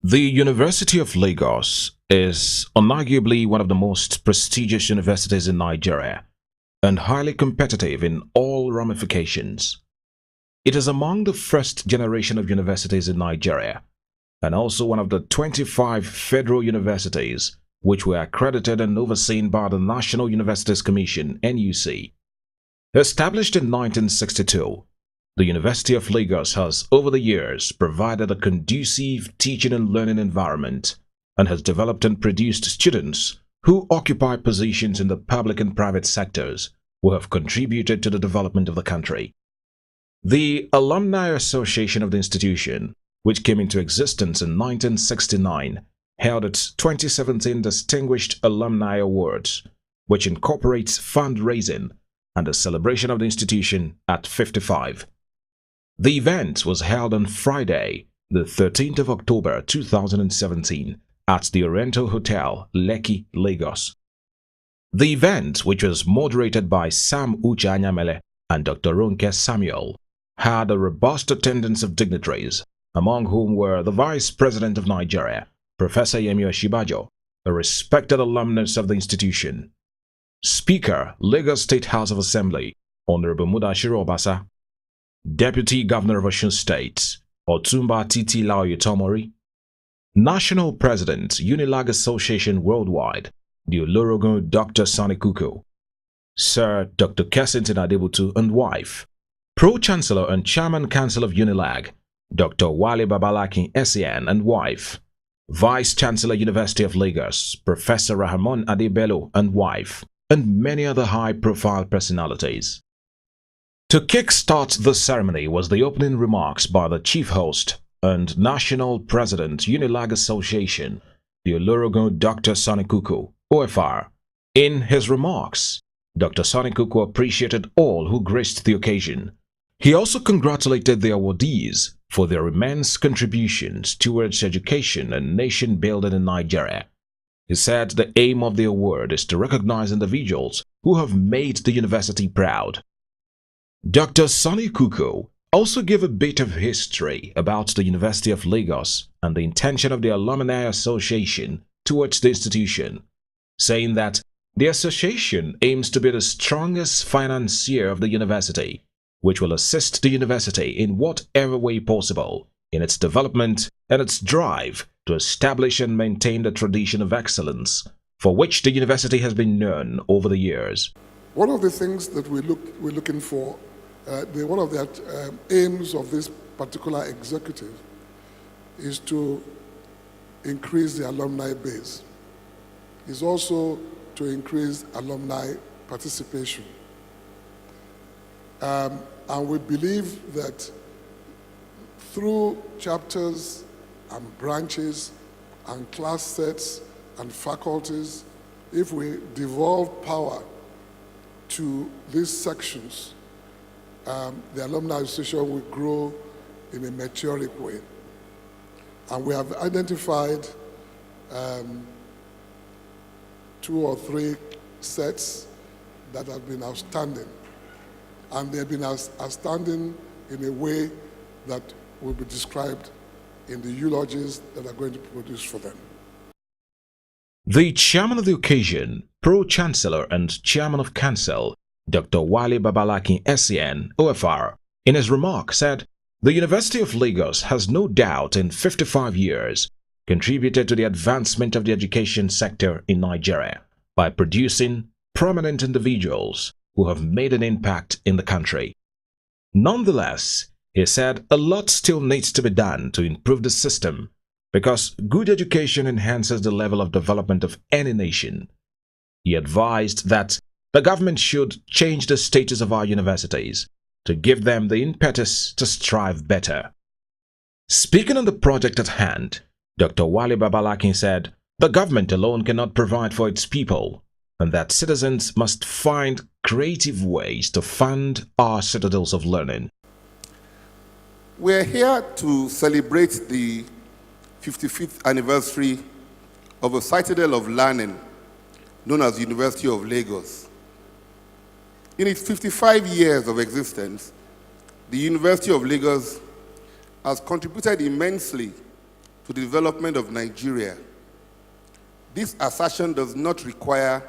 The University of Lagos is unarguably one of the most prestigious universities in Nigeria and highly competitive in all ramifications. It is among the first generation of universities in Nigeria and also one of the 25 federal universities which were accredited and overseen by the National Universities Commission (NUC). Established in 1962, the University of Lagos has over the years provided a conducive teaching and learning environment and has developed and produced students who occupy positions in the public and private sectors who have contributed to the development of the country. The Alumni Association of the institution, which came into existence in 1969, held its 2017 Distinguished Alumni Awards, which incorporates fundraising and the celebration of the institution at 55. The event was held on Friday, the 13th of October 2017 at the Oriental Hotel, Lekki, Lagos. The event, which was moderated by Sam Uche Anyamele and Dr. Ronke Samuel, had a robust attendance of dignitaries, among whom were the Vice President of Nigeria, Professor Yemi Oshibajo, a respected alumnus of the institution, Speaker, Lagos State House of Assembly, Honorable Mudashiru Obasa, Deputy Governor of Osun State, Otumba Titi Laoye-Tomori, National President, Unilag Association Worldwide, the Olorogun Dr. Sani Kuku, Sir Dr. Kessington Adebutu and wife, Pro-Chancellor and Chairman Council of Unilag, Dr. Wale Babalakin SEN and wife, Vice Chancellor University of Lagos, Professor Rahman Adebello and wife, and many other high-profile personalities. To kick-start the ceremony was the opening remarks by the chief host and National President, Unilag Association, the Olorogun Dr. Sani Kuku, OFR. In his remarks, Dr. Sani Kuku appreciated all who graced the occasion. He also congratulated the awardees for their immense contributions towards education and nation building in Nigeria. He said the aim of the award is to recognize individuals who have made the university proud. Dr. Sani Kuku also gave a bit of history about the University of Lagos and the intention of the Alumni Association towards the institution, saying that the association aims to be the strongest financier of the university, which will assist the university in whatever way possible in its development and its drive to establish and maintain the tradition of excellence for which the university has been known over the years. One of the things that we're looking for, one of the aims of this particular executive is to increase the alumni base. Is also to increase alumni participation. And we believe that through chapters and branches and class sets and faculties, if we devolve power to these sections, the Alumni Association will grow in a meteoric way. And we have identified 2 or 3 sets that have been outstanding. And they've been outstanding in a way that will be described in the eulogies that are going to be produced for them. The chairman of the occasion, Pro-Chancellor and Chairman of Council, Dr. Wale Babalakin SEN, OFR, in his remark said, "The University of Lagos has no doubt in 55 years contributed to the advancement of the education sector in Nigeria by producing prominent individuals who have made an impact in the country. Nonetheless," he said, "a lot still needs to be done to improve the system because good education enhances the level of development of any nation." He advised that the government should change the status of our universities to give them the impetus to strive better. Speaking on the project at hand, Dr. Wale Babalakin said, "The government alone cannot provide for its people, and that citizens must find creative ways to fund our citadels of learning." We're here to celebrate the 55th anniversary of a citadel of learning known as University of Lagos. In its 55 years of existence, the University of Lagos has contributed immensely to the development of Nigeria. This assertion does not require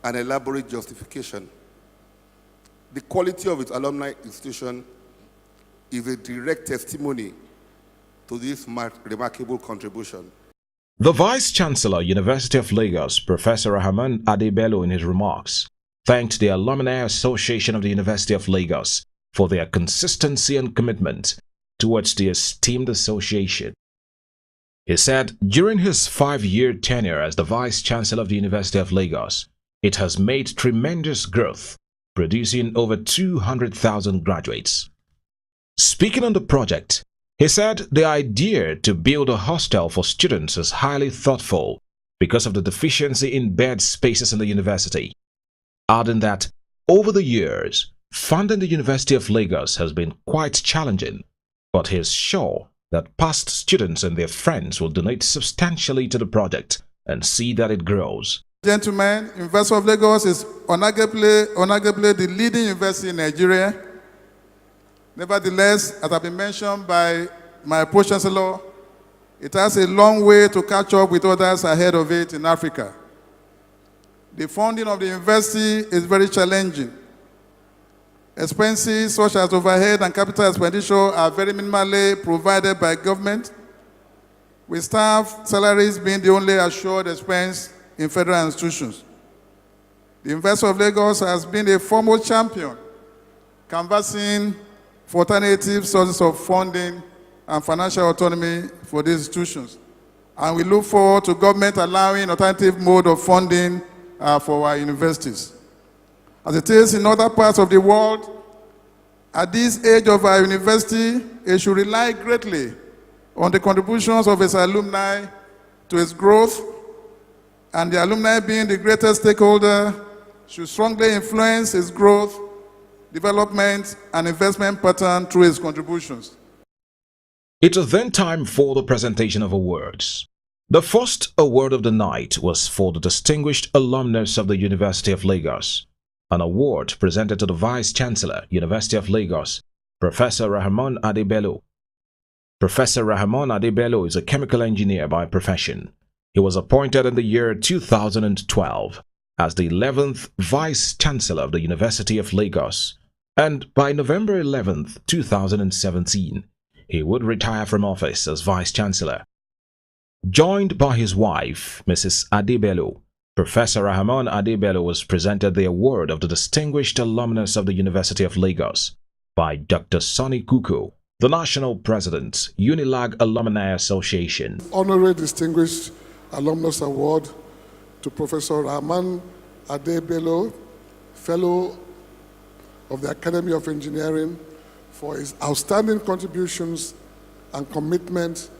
an elaborate justification. The quality of its alumni institution is a direct testimony to this remarkable contribution. The Vice-Chancellor, University of Lagos, Professor Rahman Adebello, in his remarks, thanked the Alumni Association of the University of Lagos for their consistency and commitment towards the esteemed association. He said, during his 5-year tenure as the Vice-Chancellor of the University of Lagos, it has made tremendous growth, producing over 200,000 graduates. Speaking on the project, he said the idea to build a hostel for students is highly thoughtful because of the deficiency in bed spaces in the university, adding that over the years, funding the University of Lagos has been quite challenging, but he is sure that past students and their friends will donate substantially to the project and see that it grows. Gentlemen, University of Lagos is unarguably the leading university in Nigeria. Nevertheless, as has been mentioned by my Pro-Chancellor, it has a long way to catch up with others ahead of it in Africa. The funding of the university is very challenging. Expenses such as overhead and capital expenditure are very minimally provided by government, with staff salaries being the only assured expense in federal institutions. The University of Lagos has been a foremost champion, canvassing for alternative sources of funding and financial autonomy for these institutions. And we look forward to government allowing alternative mode of funding for our universities. As it is in other parts of the world, at this age of our university, it should rely greatly on the contributions of its alumni to its growth, and the alumni being the greatest stakeholder should strongly influence its growth, development, and investment pattern through its contributions. It was then time for the presentation of awards. The first award of the night was for the distinguished alumnus of the University of Lagos, an award presented to the Vice-Chancellor, University of Lagos, Professor Rahman Adebello. Professor Rahman Adebello is a chemical engineer by profession. He was appointed in the year 2012 as the 11th Vice-Chancellor of the University of Lagos, and by November 11, 2017, he would retire from office as Vice-Chancellor. Joined by his wife, Mrs. Adebello, Professor Rahman Adebello was presented the award of the Distinguished Alumnus of the University of Lagos by Dr. Sonny Kuku, the National President, Unilag Alumni Association. Honorary Distinguished Alumnus Award to Professor Rahman Adebello, Fellow of the Academy of Engineering, for his outstanding contributions and commitment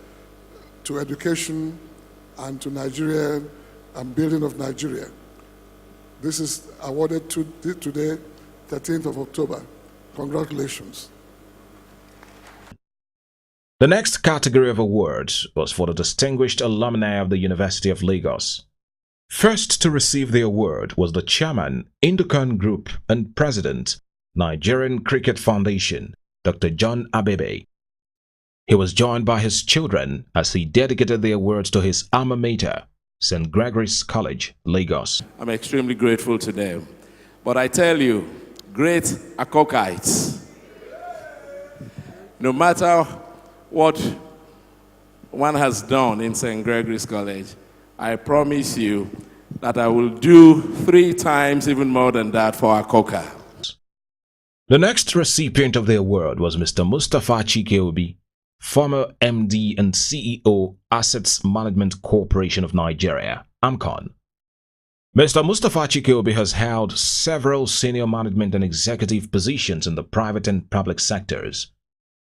to education and to Nigeria and building of Nigeria. This is awarded today, 13th of October. Congratulations. The next category of awards was for the Distinguished Alumni of the University of Lagos. First to receive the award was the Chairman, Indocan Group and President, Nigerian Cricket Foundation, Dr. John Abebe. He was joined by his children as he dedicated the awards to his alma mater, St. Gregory's College, Lagos. I'm extremely grateful to them. But I tell you, great Akokites, no matter what one has done in St. Gregory's College, I promise you that I will do 3 times even more than that for Akoka. The next recipient of the award was Mr. Mustafa Chikeobi, former MD and CEO, Assets Management Corporation of Nigeria, AMCON. Mr. Mustafa Chikeobi has held several senior management and executive positions in the private and public sectors.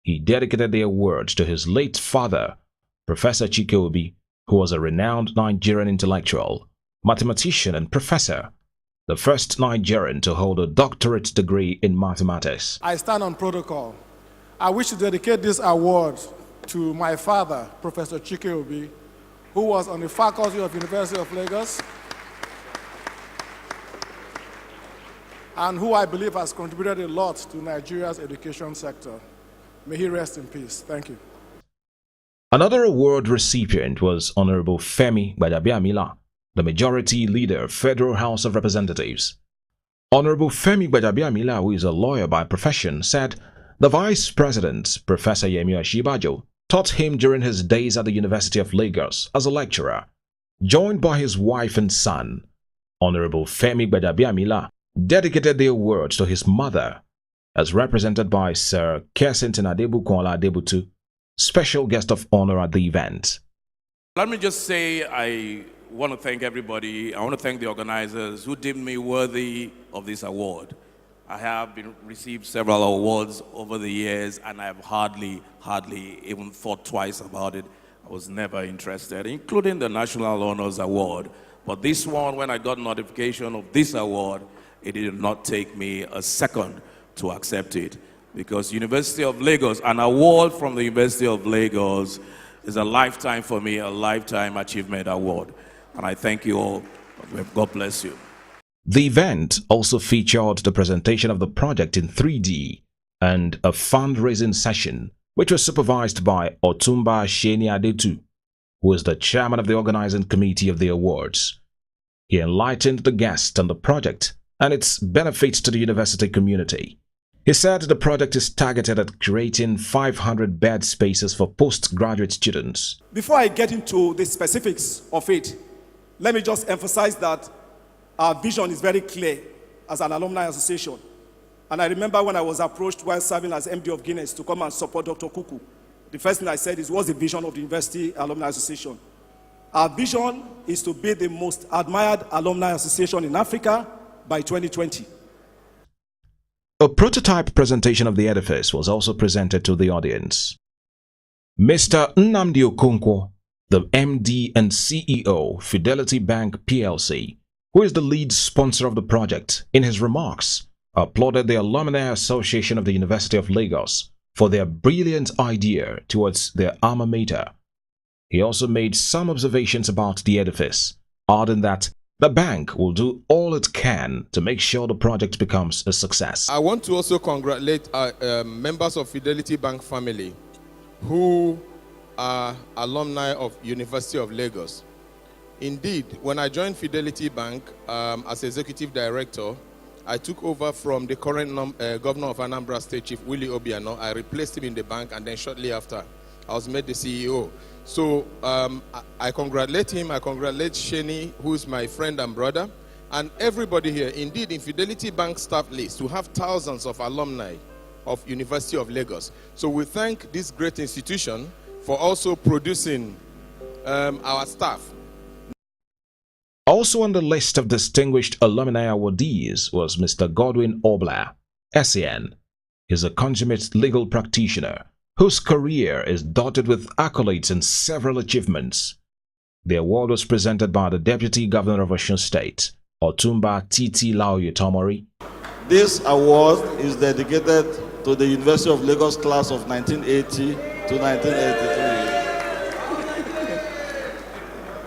He dedicated the award to his late father, Professor Chikeobi, who was a renowned Nigerian intellectual, mathematician and professor, the first Nigerian to hold a doctorate degree in mathematics. I stand on protocol. I wish to dedicate this award to my father, Professor Chikeobi, who was on the faculty of University of Lagos and who I believe has contributed a lot to Nigeria's education sector. May he rest in peace. Thank you. Another award recipient was Honorable Femi Gbadabiamila, the Majority Leader, Federal House of Representatives. Honorable Femi Gbadabiamila, who is a lawyer by profession, said the Vice President, Professor Yemi Osinbajo, taught him during his days at the University of Lagos as a lecturer. Joined by his wife and son, Honorable Femi Gbadabiamila dedicated the award to his mother, as represented by Sir Kesintin Adebukola Adebutu, special guest of honor at the event. Let me just say I want to thank everybody. I want to thank the organizers who deemed me worthy of this award. I have received several awards over the years, and I have hardly even thought twice about it. I was never interested, including the National Honors Award. But this one, when I got notification of this award, it did not take me a second to accept it. Because University of Lagos, an award from the University of Lagos is a lifetime for me, a lifetime achievement award. And I thank you all. God bless you. The event also featured the presentation of the project in 3D and a fundraising session, which was supervised by Otumba Sheni Adetu, who is the chairman of the organizing committee of the awards. He enlightened the guests on the project and its benefits to the university community. He said the project is targeted at creating 500 bed spaces for postgraduate students. Before I get into the specifics of it, let me just emphasize that our vision is very clear as an alumni association. And I remember when I was approached while serving as MD of Guinness to come and support Dr. Kuku, the first thing I said is, what's the vision of the University Alumni Association? Our vision is to be the most admired alumni association in Africa by 2020. A prototype presentation of the edifice was also presented to the audience. Mr. Nnamdi Okonkwo, the MD and CEO, Fidelity Bank PLC, who is the lead sponsor of the project, in his remarks, applauded the Alumni Association of the University of Lagos for their brilliant idea towards their alma mater. He also made some observations about the edifice, adding that the bank will do all it can to make sure the project becomes a success. I want to also congratulate members of Fidelity Bank family who are alumni of University of Lagos. Indeed, when I joined Fidelity Bank as executive director, I took over from the current governor of Anambra State, Chief Willie Obiano. I replaced him in the bank, and then shortly after, I was made the CEO. So I congratulate him. I congratulate Sheni, who is my friend and brother, and everybody here. Indeed, in Fidelity Bank staff list, we have thousands of alumni of University of Lagos. So we thank this great institution for also producing our staff. Also on the list of distinguished alumni awardees was Mr. Godwin Obla, SEN. He is a consummate legal practitioner whose career is dotted with accolades and several achievements. The award was presented by the Deputy Governor of Osun State, Otumba Titi Laoye-Tomori. This award is dedicated to the University of Lagos class of 1980 to 1983.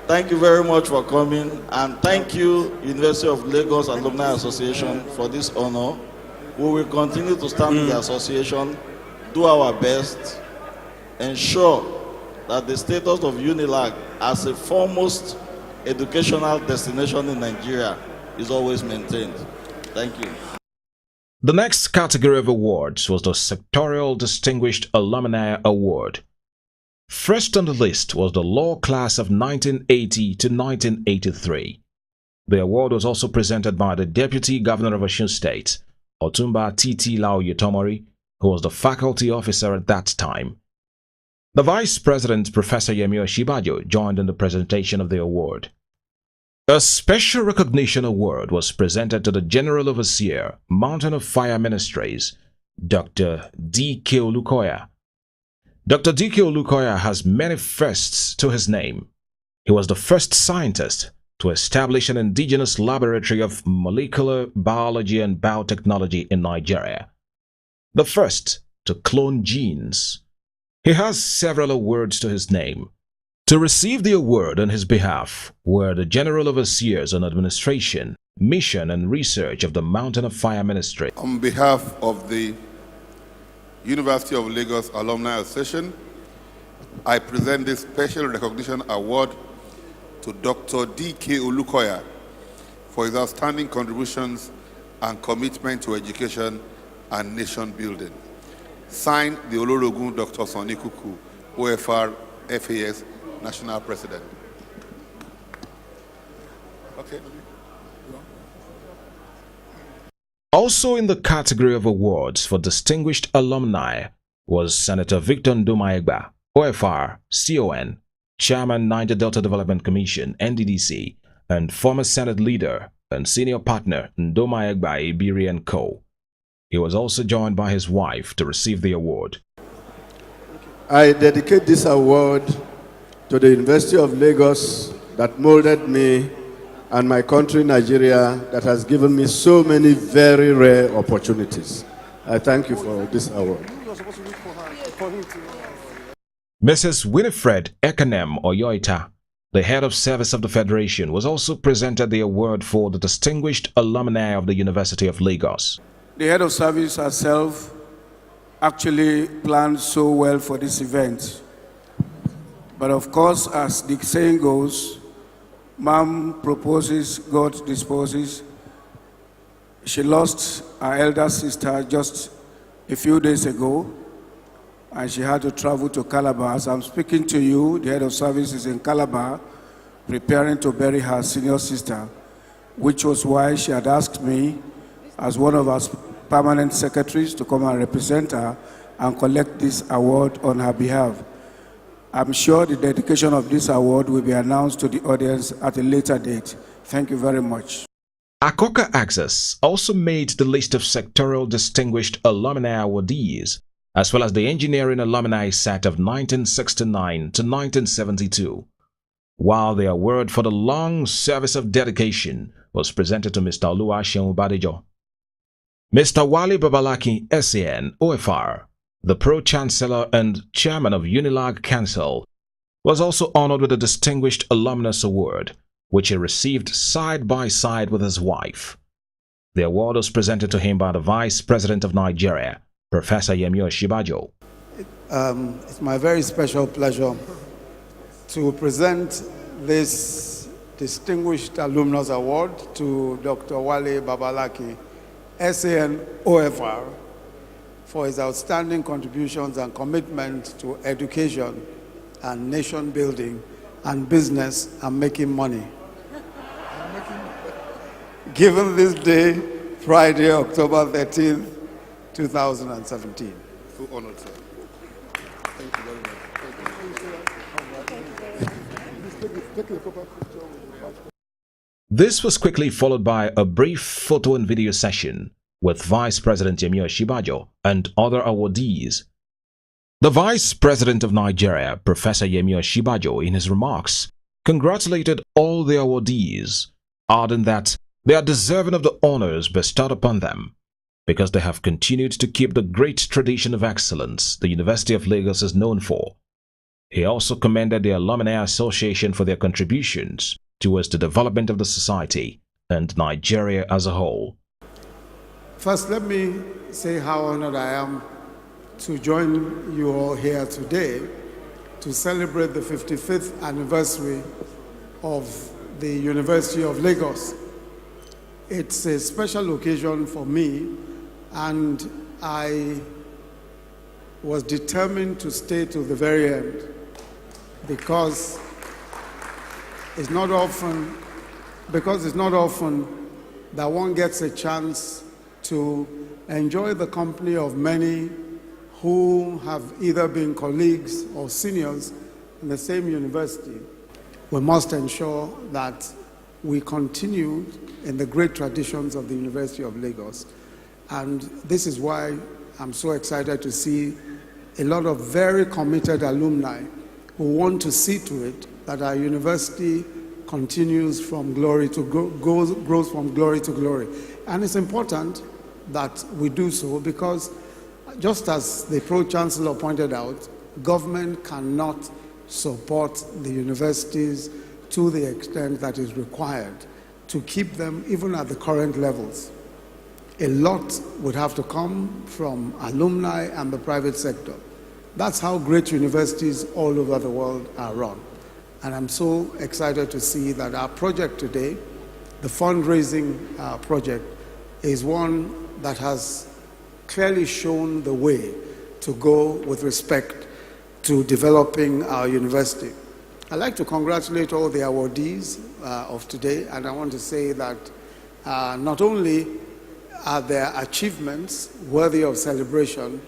Thank you very much for coming, and thank you, University of Lagos Alumni Association, for this honor. We will continue to stand with the association, do our best, ensure that the status of Unilag as a foremost educational destination in Nigeria is always maintained. Thank you. The next category of awards was the Sectorial Distinguished Alumni Award. First on the list was the law class of 1980 to 1983. The award was also presented by the Deputy Governor of Osun State, Otumba Titi Laoye-Tomori, who was the faculty officer at that time. The Vice President, Professor Yemi Osinbajo, joined in the presentation of the award. A special recognition award was presented to the General Overseer, Mountain of Fire Ministries, Dr. D.K. Olukoya. Dr. D.K. Olukoya has many firsts to his name. He was the first scientist to establish an indigenous laboratory of molecular biology and biotechnology in Nigeria, the first to clone genes. He has several awards to his name. To receive the award on his behalf were the General Overseers on Administration, Mission and Research of the Mountain of Fire Ministry. On behalf of the University of Lagos Alumni Association, I present this Special Recognition Award to Dr. D.K. Olukoya for his outstanding contributions and commitment to education and nation building. Signed, the Olorogun Dr. Sonny Kuku, OFR FAS National President. Okay. Also in the category of awards for distinguished alumni was Senator Victor Ndumaegba, OFR, CON, Chairman Niger Delta Development Commission, NDDC, and former Senate leader and senior partner Ndumaegba Ibiri & Co. He was also joined by his wife to receive the award. I dedicate this award to the University of Lagos that molded me and my country, Nigeria, that has given me so many very rare opportunities. I thank you for this award. Mrs. Winifred Ekanem Oyoita, the head of service of the Federation, was also presented the award for the distinguished alumni of the University of Lagos. The head of service herself actually planned so well for this event. But of course, as the saying goes, Mom proposes, God disposes. She lost her elder sister just a few days ago, and she had to travel to Calabar. As I'm speaking to you, the head of service is in Calabar, preparing to bury her senior sister, which was why she had asked me, as one of our permanent secretaries, to come and represent her and collect this award on her behalf. I'm sure the dedication of this award will be announced to the audience at a later date. Thank you very much. Akoka Access also made the list of sectoral distinguished alumni awardees, as well as the engineering alumni set of 1969 to 1972, while the award for the long service of dedication was presented to Mr. Oluwaseun Badejo. Mr. Wale Babalaki, SAN, OFR, the Pro-Chancellor and Chairman of Unilag Council, was also honored with a Distinguished Alumnus Award, which he received side by side with his wife. The award was presented to him by the Vice President of Nigeria, Professor Yemi Osinbajo. It's my very special pleasure to present this Distinguished Alumnus Award to Dr. Wale Babalaki, SAN OFR, for his outstanding contributions and commitment to education and nation building and business and making money. Given this day, Friday, October 13th, 2017. So honored, sir. Thank you very much. This was quickly followed by a brief photo and video session with Vice President Yemi Osinbajo and other awardees. The Vice President of Nigeria, Professor Yemi Osinbajo, in his remarks, congratulated all the awardees, adding that they are deserving of the honors bestowed upon them because they have continued to keep the great tradition of excellence the University of Lagos is known for. He also commended the Alumni Association for their contributions towards the development of the society and Nigeria as a whole. First, let me say how honored I am to join you all here today to celebrate the 55th anniversary of the University of Lagos. It's a special occasion for me, and I was determined to stay to the very end because it's not often that one gets a chance to enjoy the company of many who have either been colleagues or seniors in the same university. We must ensure that we continue in the great traditions of the University of Lagos. And this is why I'm so excited to see a lot of very committed alumni who want to see to it that our university continues from glory to grows from glory to glory. And it's important that we do so because, just as the Pro-Chancellor pointed out, government cannot support the universities to the extent that is required to keep them even at the current levels. A lot would have to come from alumni and the private sector. That's how great universities all over the world are run. And I'm so excited to see that our project today, the fundraising project, is one that has clearly shown the way to go with respect to developing our university. I'd like to congratulate all the awardees of today, and I want to say that not only are their achievements worthy of celebration,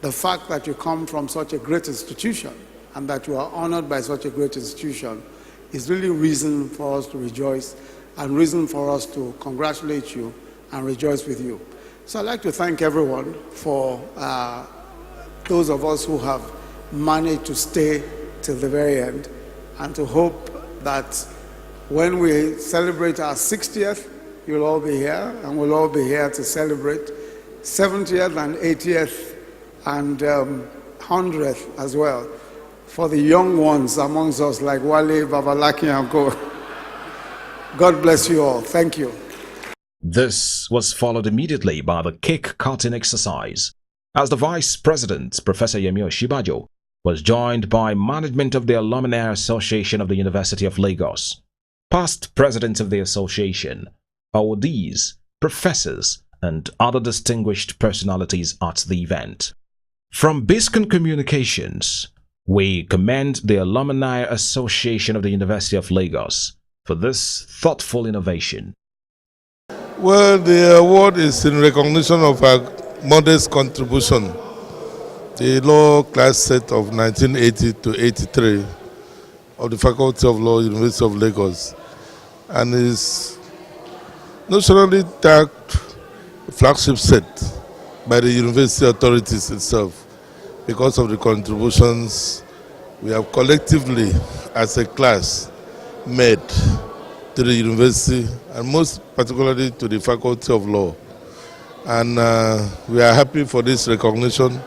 the fact that you come from such a great institution and that you are honored by such a great institution is really reason for us to rejoice and reason for us to congratulate you and rejoice with you. So I'd like to thank everyone for those of us who have managed to stay till the very end, and to hope that when we celebrate our 60th, you'll all be here, and we'll all be here to celebrate 70th and 80th and 100th as well, for the young ones amongst us like Wale, Babalaki, and Co. God bless you all. Thank you. This was followed immediately by the cake cutting exercise, as the Vice President, Professor Yemi Oshibajo, was joined by management of the Alumni Association of the University of Lagos, past presidents of the association, awardees, professors, and other distinguished personalities at the event. From Biscon Communications, we commend the Alumni Association of the University of Lagos for this thoughtful innovation. Well, the award is in recognition of our modest contribution, the law class set of 1980 to 83 of the Faculty of Law, University of Lagos, and is nationally tagged flagship set by the university authorities itself because of the contributions we have collectively as a class made to the university, and most particularly to the Faculty of Law. And we are happy for this recognition.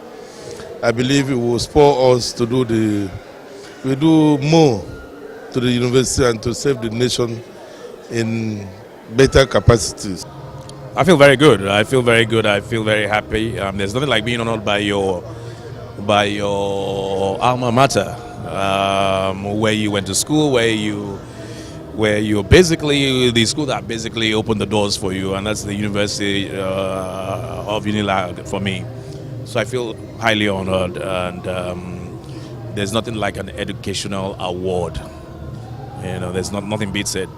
I believe it will spur us to do more to the university and to serve the nation in better capacities. I feel very good. I feel very good. I feel very happy. There's nothing like being honored by your alma mater, where you went to school, where you're basically the school that basically opened the doors for you, and that's the University of Unilag for me. So I feel highly honored, and there's nothing like an educational award. There's nothing beats it.